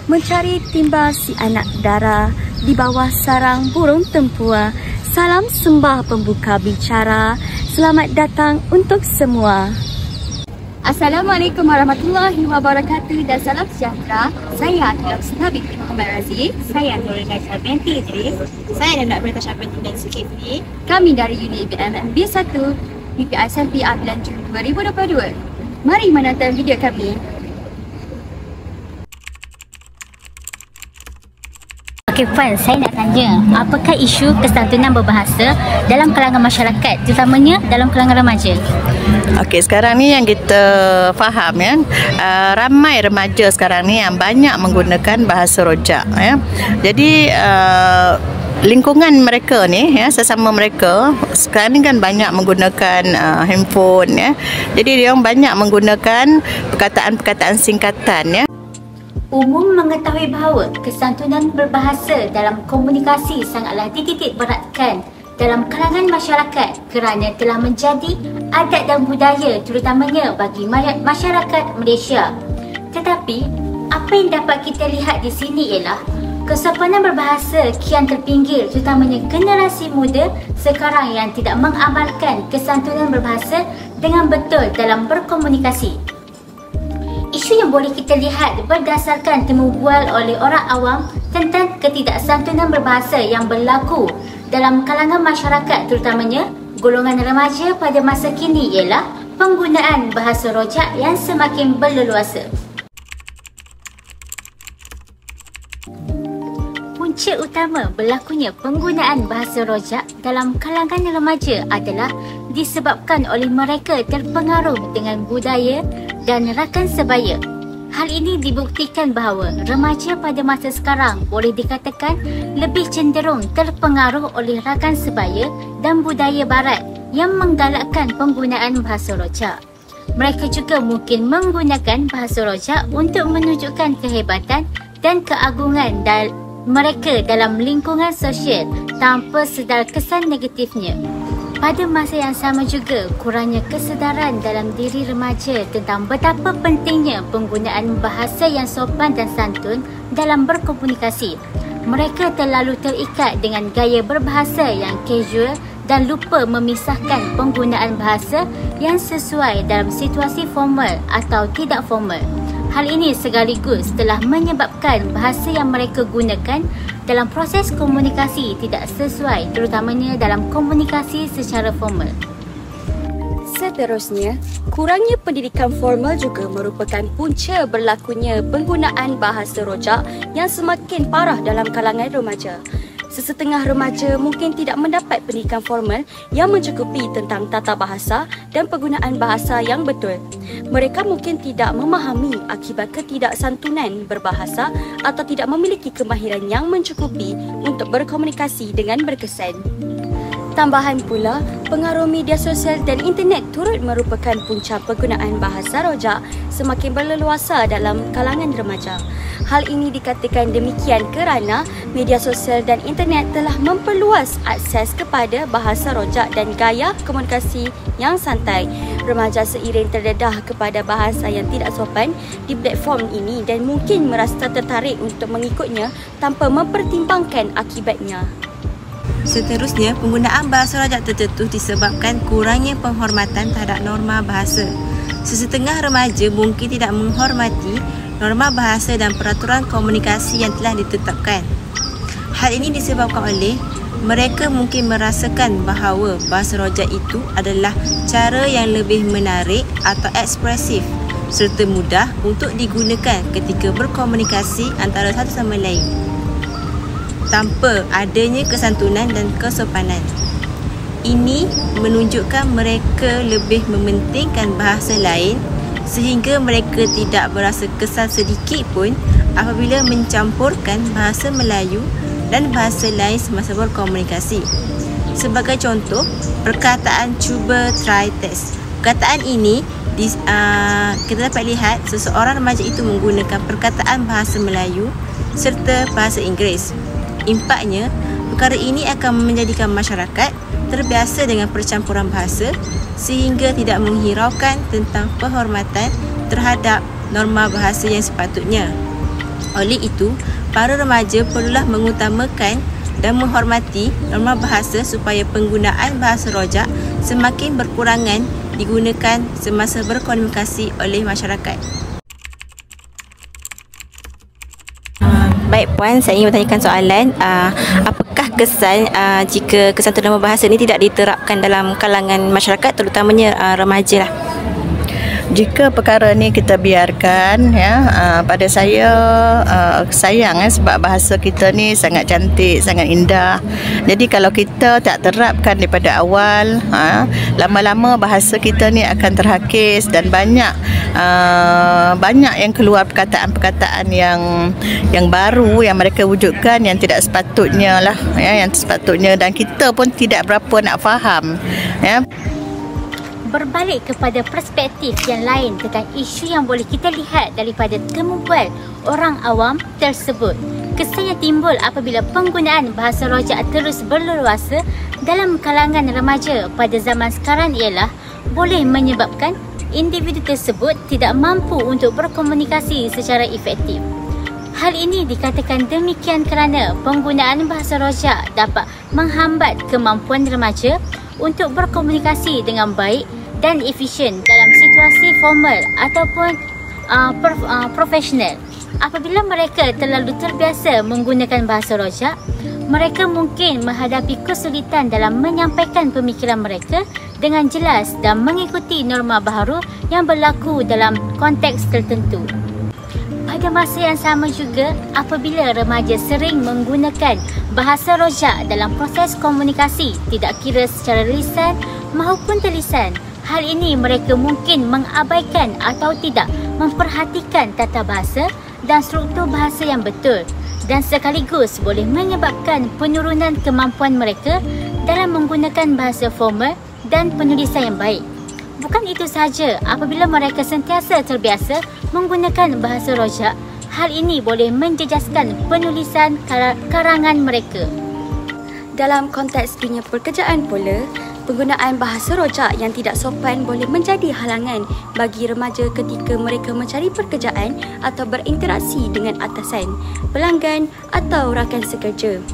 mencari timbal si anak dara di bawah sarang burung tempua. Salam sembah pembuka bicara. Selamat datang untuk semua. Assalamualaikum warahmatullahi wabarakatuh dan salam sejahtera. Saya adalah Sina binti Muhammad Razi. Saya Nurul Najah binti Idris. Saya adalah Natasha binti Zulkifli. Kami dari unit BMM B1 BPI SMP bulan Jun 2022. Mari menonton video kami. Okey Puan, saya nak tanya, apakah isu kesantunan berbahasa dalam kalangan masyarakat, terutamanya dalam kalangan remaja? Okey, sekarang ni yang kita faham ya, ramai remaja sekarang ni yang banyak menggunakan bahasa rojak ya. Jadi lingkungan mereka ni ya, sesama mereka sekarang ni kan banyak menggunakan handphone ya. Jadi dia banyak menggunakan perkataan-perkataan singkatan ya. Umum mengetahui bahawa kesantunan berbahasa dalam komunikasi sangatlah dititik beratkan dalam kalangan masyarakat kerana telah menjadi adat dan budaya terutamanya bagi masyarakat Malaysia. Tetapi, apa yang dapat kita lihat di sini ialah kesopanan berbahasa kian terpinggir terutamanya generasi muda sekarang yang tidak mengamalkan kesantunan berbahasa dengan betul dalam berkomunikasi. Isu yang boleh kita lihat berdasarkan temu bual oleh orang awam tentang ketidaksantunan berbahasa yang berlaku dalam kalangan masyarakat terutamanya golongan remaja pada masa kini ialah penggunaan bahasa rojak yang semakin berleluasa. Punca utama berlakunya penggunaan bahasa rojak dalam kalangan remaja adalah disebabkan oleh mereka terpengaruh dengan budaya dan rakan sebaya. Hal ini dibuktikan bahawa remaja pada masa sekarang boleh dikatakan lebih cenderung terpengaruh oleh rakan sebaya dan budaya barat yang menggalakkan penggunaan bahasa rojak. Mereka juga mungkin menggunakan bahasa rojak untuk menunjukkan kehebatan dan keagungan mereka dalam lingkungan sosial tanpa sedar kesan negatifnya. Pada masa yang sama juga, kurangnya kesedaran dalam diri remaja tentang betapa pentingnya penggunaan bahasa yang sopan dan santun dalam berkomunikasi. Mereka terlalu terikat dengan gaya berbahasa yang casual dan lupa memisahkan penggunaan bahasa yang sesuai dalam situasi formal atau tidak formal. Hal ini sekaligus telah menyebabkan bahasa yang mereka gunakan dalam proses komunikasi tidak sesuai, terutamanya dalam komunikasi secara formal. Seterusnya, kurangnya pendidikan formal juga merupakan punca berlakunya penggunaan bahasa rojak yang semakin parah dalam kalangan remaja. Sesetengah remaja mungkin tidak mendapat pendidikan formal yang mencukupi tentang tata bahasa dan penggunaan bahasa yang betul. Mereka mungkin tidak memahami akibat ketidaksantunan berbahasa atau tidak memiliki kemahiran yang mencukupi untuk berkomunikasi dengan berkesan. Tambahan pula, pengaruh media sosial dan internet turut merupakan punca penggunaan bahasa rojak semakin berleluasa dalam kalangan remaja. Hal ini dikatakan demikian kerana media sosial dan internet telah memperluas akses kepada bahasa rojak dan gaya komunikasi yang santai. Remaja seiring terdedah kepada bahasa yang tidak sopan di platform ini dan mungkin merasa tertarik untuk mengikutnya tanpa mempertimbangkan akibatnya. Seterusnya, penggunaan bahasa rojak tertentu disebabkan kurangnya penghormatan terhadap norma bahasa. Sesetengah remaja mungkin tidak menghormati norma bahasa dan peraturan komunikasi yang telah ditetapkan. Hal ini disebabkan oleh mereka mungkin merasakan bahawa bahasa rojak itu adalah cara yang lebih menarik atau ekspresif serta mudah untuk digunakan ketika berkomunikasi antara satu sama lain, tanpa adanya kesantunan dan kesopanan. Ini menunjukkan mereka lebih mementingkan bahasa lain sehingga mereka tidak berasa kesal sedikit pun apabila mencampurkan bahasa Melayu dan bahasa lain semasa berkomunikasi. Sebagai contoh, perkataan cuba, try, test. Perkataan ini kita dapat lihat seseorang remaja itu menggunakan perkataan bahasa Melayu serta bahasa Inggeris. Impaknya, perkara ini akan menjadikan masyarakat terbiasa dengan percampuran bahasa sehingga tidak menghiraukan tentang penghormatan terhadap norma bahasa yang sepatutnya. Oleh itu, para remaja perlulah mengutamakan dan menghormati norma bahasa supaya penggunaan bahasa rojak semakin berkurangan digunakan semasa berkomunikasi oleh masyarakat. Baik Puan, saya ingin bertanyakan soalan. Apakah kesan jika kesantunan bahasa ini tidak diterapkan dalam kalangan masyarakat, terutamanya remaja lah? Jika perkara ni kita biarkan, pada saya sayang sebab bahasa kita ni sangat cantik, sangat indah. Jadi kalau kita tak terapkan daripada awal, lama-lama bahasa kita ni akan terhakis dan banyak yang keluar perkataan-perkataan yang baru yang mereka wujudkan yang tidak sepatutnya lah, yang sepatutnya, dan kita pun tidak berapa nak faham. Berbalik kepada perspektif yang lain tentang isu yang boleh kita lihat daripada kemampuan orang awam tersebut. Kesan yang timbul apabila penggunaan bahasa rojak terus berleluasa dalam kalangan remaja pada zaman sekarang ialah boleh menyebabkan individu tersebut tidak mampu untuk berkomunikasi secara efektif. Hal ini dikatakan demikian kerana penggunaan bahasa rojak dapat menghambat kemampuan remaja untuk berkomunikasi dengan baik dan efisien dalam situasi formal ataupun profesional. Apabila mereka terlalu terbiasa menggunakan bahasa rojak, mereka mungkin menghadapi kesulitan dalam menyampaikan pemikiran mereka dengan jelas dan mengikuti norma baharu yang berlaku dalam konteks tertentu. Pada masa yang sama juga, apabila remaja sering menggunakan bahasa rojak dalam proses komunikasi, tidak kira secara lisan maupun tulisan, hal ini mereka mungkin mengabaikan atau tidak memperhatikan tata bahasa dan struktur bahasa yang betul, dan sekaligus boleh menyebabkan penurunan kemampuan mereka dalam menggunakan bahasa formal dan penulisan yang baik. Bukan itu sahaja, apabila mereka sentiasa terbiasa menggunakan bahasa rojak, hal ini boleh menjejaskan penulisan karangan mereka. Dalam konteks dunia pekerjaan pula, penggunaan bahasa rojak yang tidak sopan boleh menjadi halangan bagi remaja ketika mereka mencari pekerjaan atau berinteraksi dengan atasan, pelanggan atau rakan sekerja.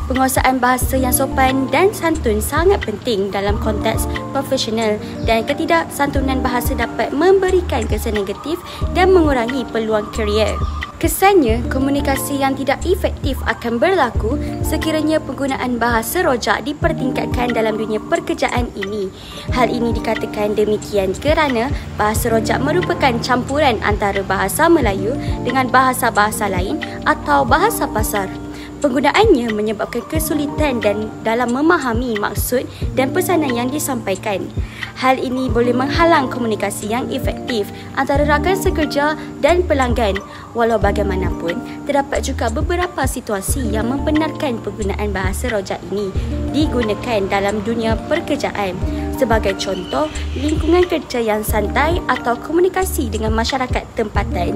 Penguasaan bahasa yang sopan dan santun sangat penting dalam konteks profesional, dan ketidaksantunan bahasa dapat memberikan kesan negatif dan mengurangi peluang kerjaya. Kesannya, komunikasi yang tidak efektif akan berlaku sekiranya penggunaan bahasa rojak dipertingkatkan dalam dunia pekerjaan ini. Hal ini dikatakan demikian kerana bahasa rojak merupakan campuran antara bahasa Melayu dengan bahasa-bahasa lain atau bahasa pasar. Penggunaannya menyebabkan kesulitan dan dalam memahami maksud dan pesanan yang disampaikan. Hal ini boleh menghalang komunikasi yang efektif antara rakan sekerja dan pelanggan. Walau bagaimanapun, terdapat juga beberapa situasi yang membenarkan penggunaan bahasa rojak ini digunakan dalam dunia pekerjaan. Sebagai contoh, lingkungan kerja yang santai atau komunikasi dengan masyarakat tempatan.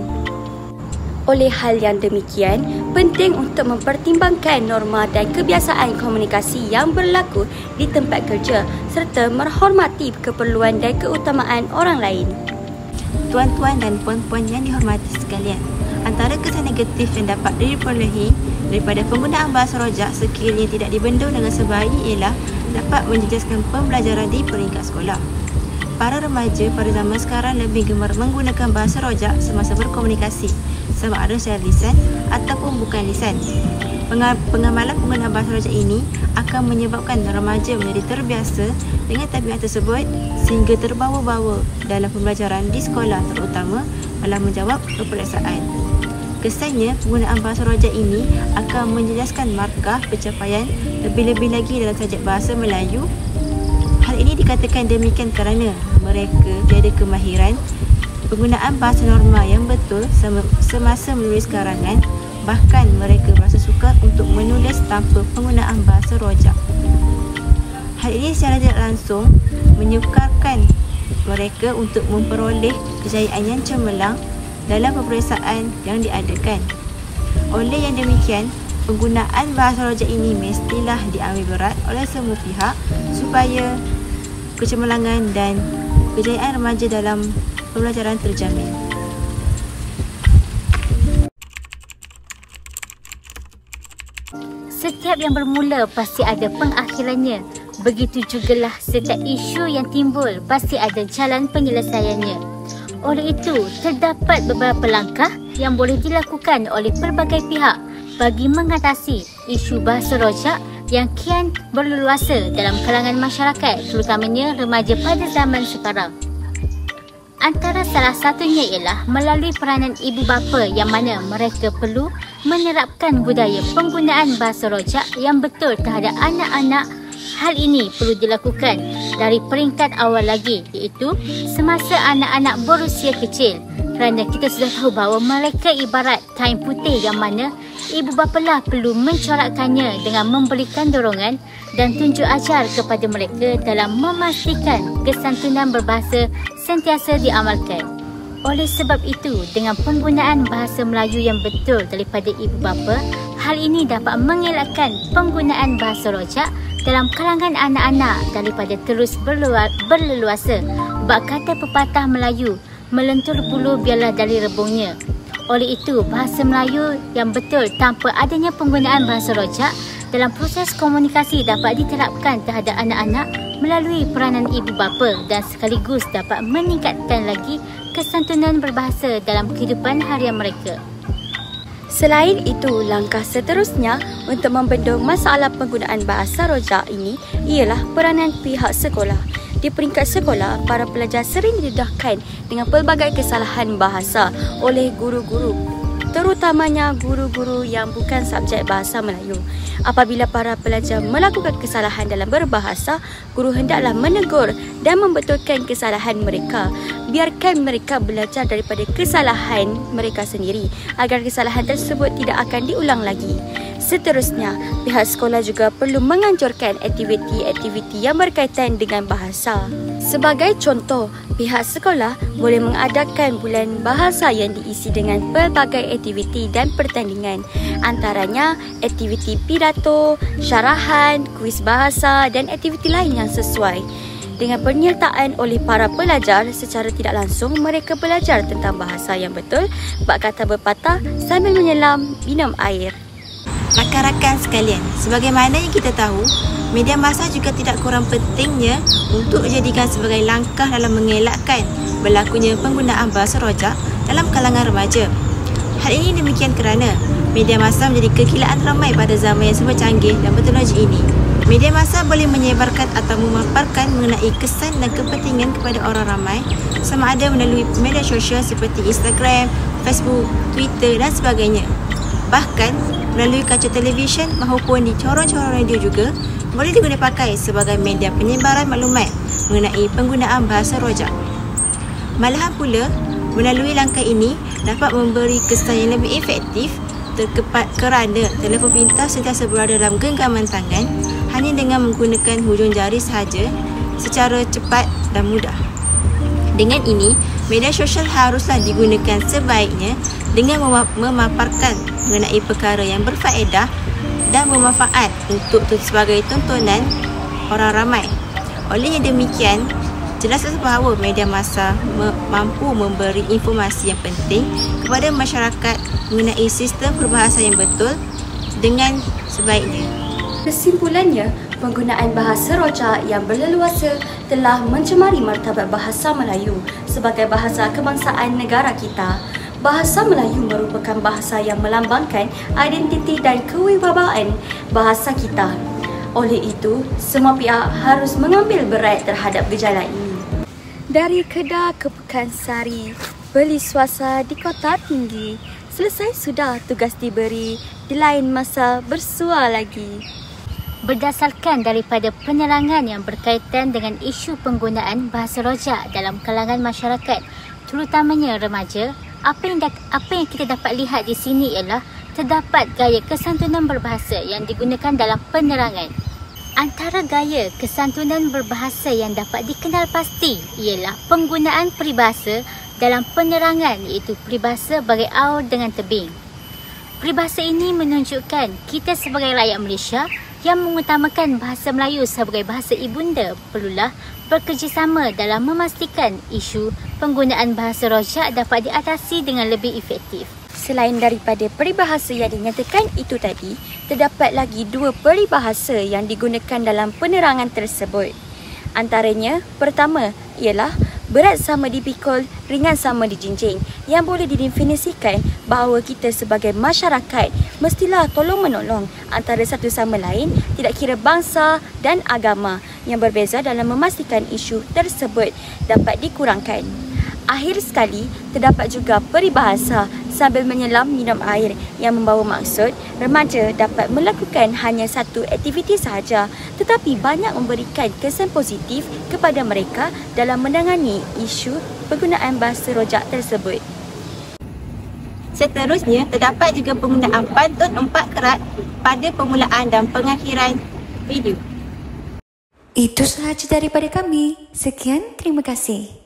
Oleh hal yang demikian, penting untuk mempertimbangkan norma dan kebiasaan komunikasi yang berlaku di tempat kerja serta menghormati keperluan dan keutamaan orang lain. Tuan-tuan dan puan-puan yang dihormati sekalian, antara kesan negatif yang dapat diperolehi daripada penggunaan bahasa rojak sekiranya tidak dibendung dengan sebaik ialah dapat menjejaskan pembelajaran di peringkat sekolah. Para remaja pada zaman sekarang lebih gemar menggunakan bahasa rojak semasa berkomunikasi, sama ada secara lisan ataupun bukan lisan. Pengamalan penggunaan bahasa rojak ini akan menyebabkan remaja menjadi terbiasa dengan tabiat tersebut sehingga terbawa-bawa dalam pembelajaran di sekolah, terutama dalam menjawab peperiksaan. Kesannya, penggunaan bahasa rojak ini akan menjejaskan markah pencapaian lebih-lebih lagi dalam subjek bahasa Melayu. Hal ini dikatakan demikian kerana mereka tiada kemahiran penggunaan bahasa norma yang betul semasa menulis karangan, bahkan mereka merasa sukar untuk menulis tanpa penggunaan bahasa rojak. Hal ini secara tidak langsung menyukarkan mereka untuk memperoleh kejayaan yang cemerlang dalam peperiksaan yang diadakan. Oleh yang demikian, penggunaan bahasa rojak ini mestilah diambil berat oleh semua pihak supaya kecemerlangan dan kejayaan remaja dalam pembelajaran terjamin. Setiap yang bermula pasti ada pengakhirannya. Begitu jugalah setiap isu yang timbul pasti ada jalan penyelesaiannya. Oleh itu, terdapat beberapa langkah yang boleh dilakukan oleh pelbagai pihak bagi mengatasi isu bahasa rojak yang kian berleluasa dalam kalangan masyarakat, terutamanya remaja pada zaman sekarang. Antara salah satunya ialah melalui peranan ibu bapa yang mana mereka perlu menerapkan budaya penggunaan bahasa rojak yang betul terhadap anak-anak. Hal ini perlu dilakukan dari peringkat awal lagi, iaitu semasa anak-anak berusia kecil, kerana kita sudah tahu bahawa mereka ibarat kain putih yang mana ibu bapalah perlu mencorakkannya dengan memberikan dorongan dan tunjuk ajar kepada mereka dalam memastikan kesantunan berbahasa sentiasa diamalkan. Oleh sebab itu, dengan penggunaan bahasa Melayu yang betul daripada ibu bapa, hal ini dapat mengelakkan penggunaan bahasa rojak dalam kalangan anak-anak daripada terus berleluasa. Bak kata pepatah Melayu, melentur bulu biarlah dari rebungnya. Oleh itu, bahasa Melayu yang betul tanpa adanya penggunaan bahasa rojak dalam proses komunikasi dapat diterapkan terhadap anak-anak melalui peranan ibu bapa dan sekaligus dapat meningkatkan lagi kesantunan berbahasa dalam kehidupan harian mereka. Selain itu, langkah seterusnya untuk membendung masalah penggunaan bahasa rojak ini ialah peranan pihak sekolah. Di peringkat sekolah, para pelajar sering didedahkan dengan pelbagai kesalahan bahasa oleh guru-guru, terutamanya guru-guru yang bukan subjek bahasa Melayu. Apabila para pelajar melakukan kesalahan dalam berbahasa, guru hendaklah menegur dan membetulkan kesalahan mereka. Biarkan mereka belajar daripada kesalahan mereka sendiri agar kesalahan tersebut tidak akan diulang lagi. Seterusnya, pihak sekolah juga perlu menganjurkan aktiviti-aktiviti yang berkaitan dengan bahasa. Sebagai contoh, pihak sekolah boleh mengadakan bulan bahasa yang diisi dengan pelbagai aktiviti dan pertandingan. Antaranya, aktiviti pidato, syarahan, kuis bahasa dan aktiviti lain yang sesuai. Dengan penyertaan oleh para pelajar, secara tidak langsung mereka belajar tentang bahasa yang betul, bak kata berpatah sambil menyelam minum air. Rakan-rakan sekalian, sebagaimana yang kita tahu, media massa juga tidak kurang pentingnya untuk dijadikan sebagai langkah dalam mengelakkan berlakunya penggunaan bahasa rojak dalam kalangan remaja. Hal ini demikian kerana media massa menjadi kegilaan ramai pada zaman yang serba canggih dan berteknologi ini. Media massa boleh menyebarkan atau memaparkan mengenai kesan dan kepentingan kepada orang ramai, sama ada melalui media sosial seperti Instagram, Facebook, Twitter dan sebagainya. Bahkan melalui kaca televisyen maupun di corong-corong radio juga boleh digunakan pakai sebagai media penyebaran maklumat mengenai penggunaan bahasa rojak. Malahan pula, melalui langkah ini dapat memberi kesan yang lebih efektif kerana telefon pintar sentiasa berada dalam genggaman tangan hanya dengan menggunakan hujung jari sahaja secara cepat dan mudah. Dengan ini, media sosial haruslah digunakan sebaiknya dengan memaparkan mengenai perkara yang berfaedah dan bermanfaat untuk sebagai tontonan orang ramai. Oleh demikian, jelaslah bahawa media massa mampu memberi informasi yang penting kepada masyarakat mengenai sistem perbahasan yang betul dengan sebaiknya. Kesimpulannya, penggunaan bahasa rojak yang berleluasa telah mencemari martabat bahasa Melayu sebagai bahasa kebangsaan negara kita. Bahasa Melayu merupakan bahasa yang melambangkan identiti dan kewibawaan bahasa kita. Oleh itu, semua pihak harus mengambil berat terhadap gejala ini. Dari Kedah ke Pekansari, beli swasta di Kota Tinggi. Selesai sudah tugas diberi, di lain masa bersua lagi. Berdasarkan daripada penerangan yang berkaitan dengan isu penggunaan bahasa rojak dalam kalangan masyarakat, terutamanya remaja, apa yang kita dapat lihat di sini ialah terdapat gaya kesantunan berbahasa yang digunakan dalam penerangan. Antara gaya kesantunan berbahasa yang dapat dikenal pasti ialah penggunaan peribahasa dalam penerangan, iaitu peribahasa bagi aur dengan tebing. Peribahasa ini menunjukkan kita sebagai rakyat Malaysia yang mengutamakan bahasa Melayu sebagai bahasa ibunda perlulah bekerjasama dalam memastikan isu penggunaan bahasa rojak dapat diatasi dengan lebih efektif. Selain daripada peribahasa yang dinyatakan itu tadi, terdapat lagi 2 peribahasa yang digunakan dalam penerangan tersebut. Antaranya, pertama ialah berat sama dipikul, ringan sama dijinjing, yang boleh didefinisikan bahawa kita sebagai masyarakat mestilah tolong-menolong antara satu sama lain, tidak kira bangsa dan agama, yang berbeza dalam memastikan isu tersebut dapat dikurangkan. Akhir sekali, terdapat juga peribahasa sambil menyelam minum air yang membawa maksud remaja dapat melakukan hanya satu aktiviti sahaja tetapi banyak memberikan kesan positif kepada mereka dalam menangani isu penggunaan bahasa rojak tersebut. Seterusnya, terdapat juga penggunaan pantun 4 kerat pada permulaan dan pengakhiran video. Itu sahaja daripada kami. Sekian, terima kasih.